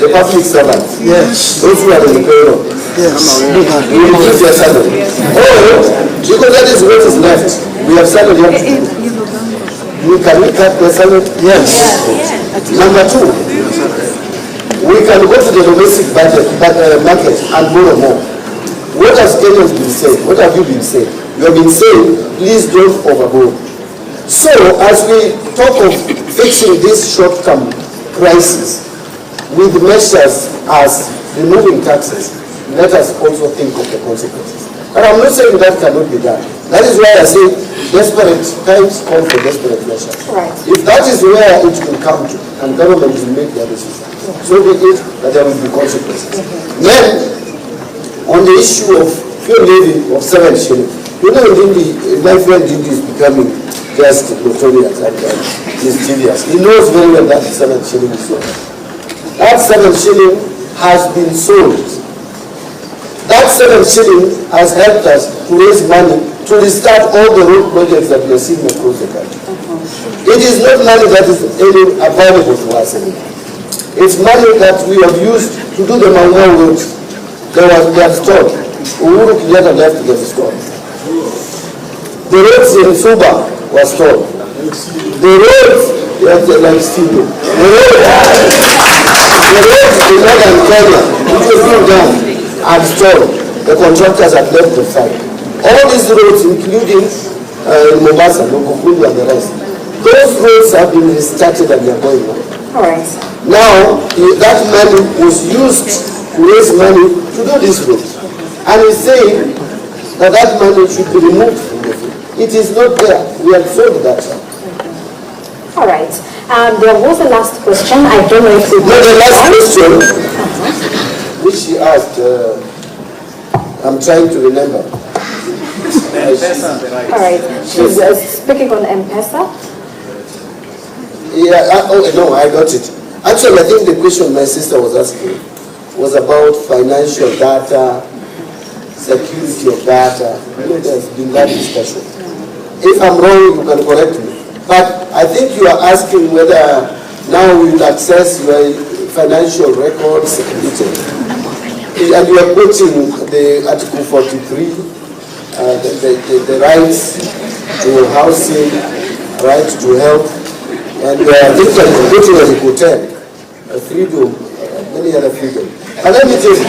the public servants. Yes. Those who are in the payroll. Yes. We reduce their salary. Or, because that is what is left, we have salary up to we can cut their salary? Yes. Number two, we can go to the domestic market and borrow more. What has Kenyans been saying? What have you been saying? You have been saying, please don't overborrow. So, as we talk of fixing this short-term crisis with measures as removing taxes, let us also think of the consequences. And I'm not saying that cannot be done. That is why I say desperate times call for desperate measures. Right. If that is where it will come to, and government will make their decision, so be it that there will be consequences. Then, on the issue of fuel levy of 7 shillings, you know, my friend Dindi is becoming just notorious and he's tedious. He knows very well that 7 shillings is sold. That 7 shilling has been sold. That 7 shilling has helped us to raise money to restart all the road projects that we are seeing across the country. It is not money that is available to us anymore. It's money that we have used to do the Mangao roads. They are stored. Uhuru Kenyatta left them stored. The roads in Suba were stored. The roads, like Steve, the roads in northern Kenya, which were built down and stored, the contractors had left the site. All these roads, including Mombasa, Lokokulu and the rest, those roads have been restarted and they are going on. All right. Now, that money was used to raise money to do this road. And he's saying that that money should be removed from the field. It is not there. We have sold that. All right. There was a last question. I don't know if you... No, the last question, which she asked, I'm trying to remember. All right. She's speaking on M-Pesa. Yeah, no, I got it. Actually, I think the question my sister was asking was about financial data, security of data. You know, there's been that discussion. If I'm wrong, you can correct me. But I think you are asking whether now we will access your financial records and you are quoting the Article 43, the rights to housing, right to health, and you are quoting as a hotel, a freedom, many other freedom. And let me tell you,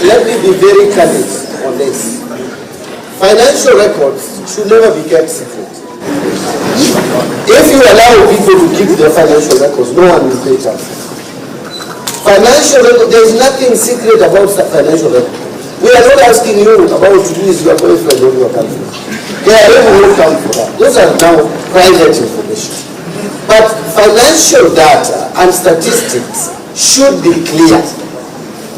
let me be very candid on this. Financial records should never be kept secret. If you allow people to keep their financial records, no one will pay taxes. Financial records, there is nothing secret about financial records. We are not asking you about who is your boyfriend or your girlfriend. They are able to come for that. Those are now private information. But financial data and statistics should be clear.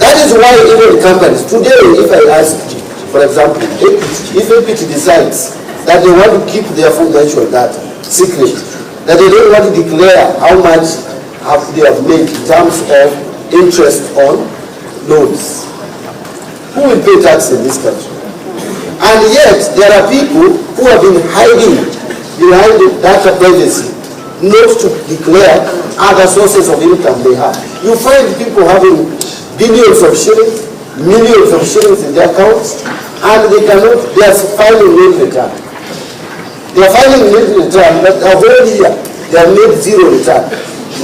That is why even companies, today if I ask you, for example, if Equity decides that they want to keep their financial data secret, that they don't want to declare how much they have made in terms of interest on loans, who will pay tax in this country? And yet, there are people who have been hiding behind the data privacy, not to declare other sources of income they have. You find people having billions of shillings, millions of shillings in their accounts, and they are filing nil return. They are filing nil return, but a whole year, they have made zero return.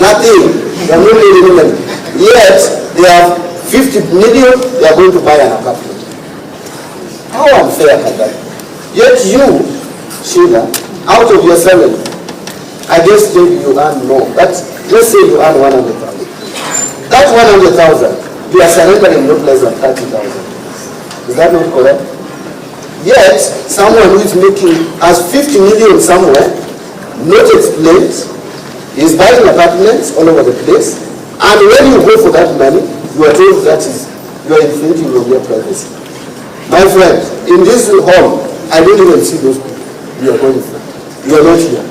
Nothing, they have not made any money. Yet, they have 50 million, they are going to buy an apartment. How unfair can that be? Yet you, Sheila, out of your salary, I guess maybe you earn more. But let's say you earn 100,000. That 100,000, you are surrendering not less than 30,000. Is that not correct? Yet, someone who is making as 50 million somewhere, not explained, is buying apartments all over the place, and when you go for that money, you are told that you are infringing on their privacy. My friend, in this hall, I don't even see those people you are going for. You are not here.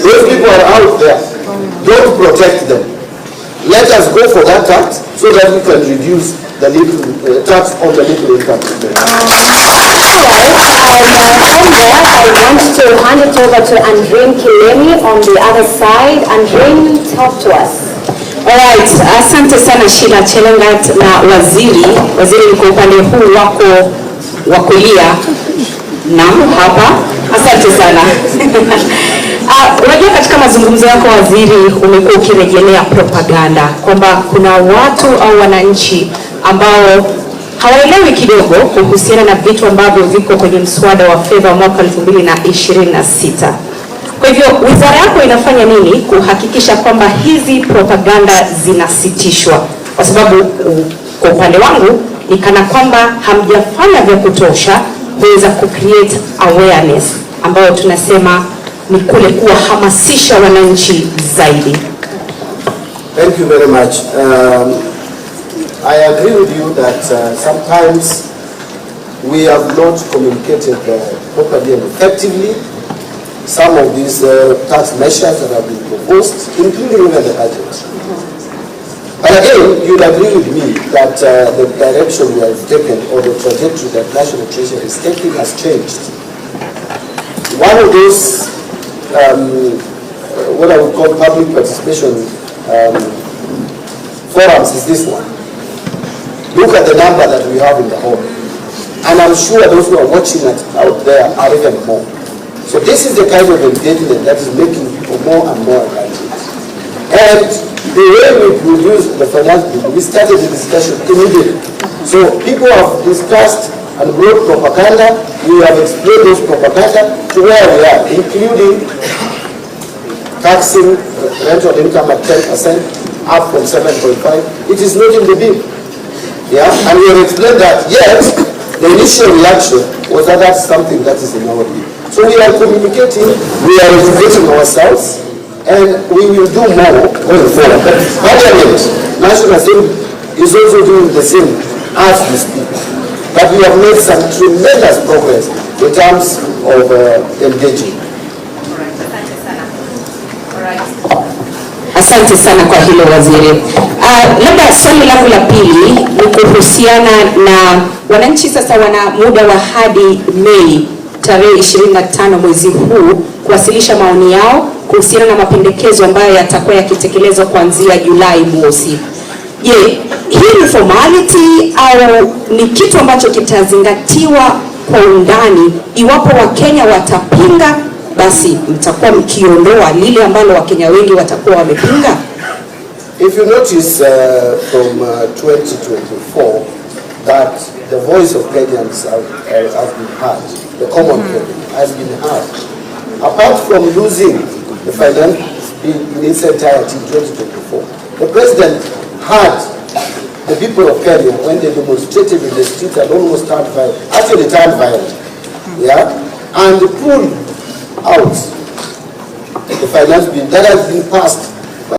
Those people are out there. Don't protect them. Let us go for that tax so that we can reduce the tax on the little income. I want to hand it over to Andreen Kilemi on the other side. Andreen, please talk to us. Alright, asante sana Sheila Chelangat na waziri yuko upande huu wako wa kulia. Naam, hapa. Asante sana. Unajua katika mazungumzo yako waziri umekuwa ukirejelea propaganda kwamba kuna watu au wananchi ambao hawaelewi kidogo kuhusiana na vitu ambavyo viko kwenye mswada wa fedha wa mwaka 2026. Kwa hivyo wizara yako inafanya nini kuhakikisha kwamba hizi propaganda zinasitishwa? Kwa sababu kwa upande wangu ni kana kwamba hamjafanya vya kutosha kuweza ku-create awareness ambayo tunasema ni kule kuwahamasisha wananchi zaidi. Thank you very much. I agree with you that sometimes we have not communicated properly and effectively some of these tax measures that have been proposed, including even the budget. But again, you'll agree with me that the direction we have taken or the trajectory that National Treasury is taking has changed. One of those, what I would call public participation forums is this one. Look at the number that we have in the hall. And I'm sure those who are watching it out there are even more. So this is the kind of engagement that is making people more and more engaged. And the way we produce the finance bill, we started the discussion immediately. So people have discussed and wrote propaganda. We have explained those propaganda to where we are, including taxing rental income at 10%, up from 7.5. It is not in the bill. Yeah, and we have explained that, yet the initial reaction was that that's something that is in our bill. So we are communicating, we are educating ourselves, and we will do more going forward. But Parliament, National Assembly, is also doing the same as we speak. But we have made some tremendous progress in terms of engaging. Asante sana kwa hilo waziri. Labda swali langu la pili ni kuhusiana na wananchi sasa wana muda wa hadi Mei tarehe 25 mwezi huu kuwasilisha maoni yao kuhusiana na mapendekezo ambayo yatakuwa yakitekelezwa kuanzia Julai mosi. Je, hii ni formality au ni kitu ambacho kitazingatiwa kwa undani? Iwapo Wakenya watapinga, basi mtakuwa mkiondoa lile ambalo Wakenya wengi watakuwa wamepinga? If you notice from 2024 that the voice of Kenyans have been heard, the common Kenyan has been heard. Apart from losing the finance in its entirety in 2024, the president heard the people of Kenya when they demonstrated in the street and almost turned violent, actually turned violent, yeah, and pulled out the finance bill that has been passed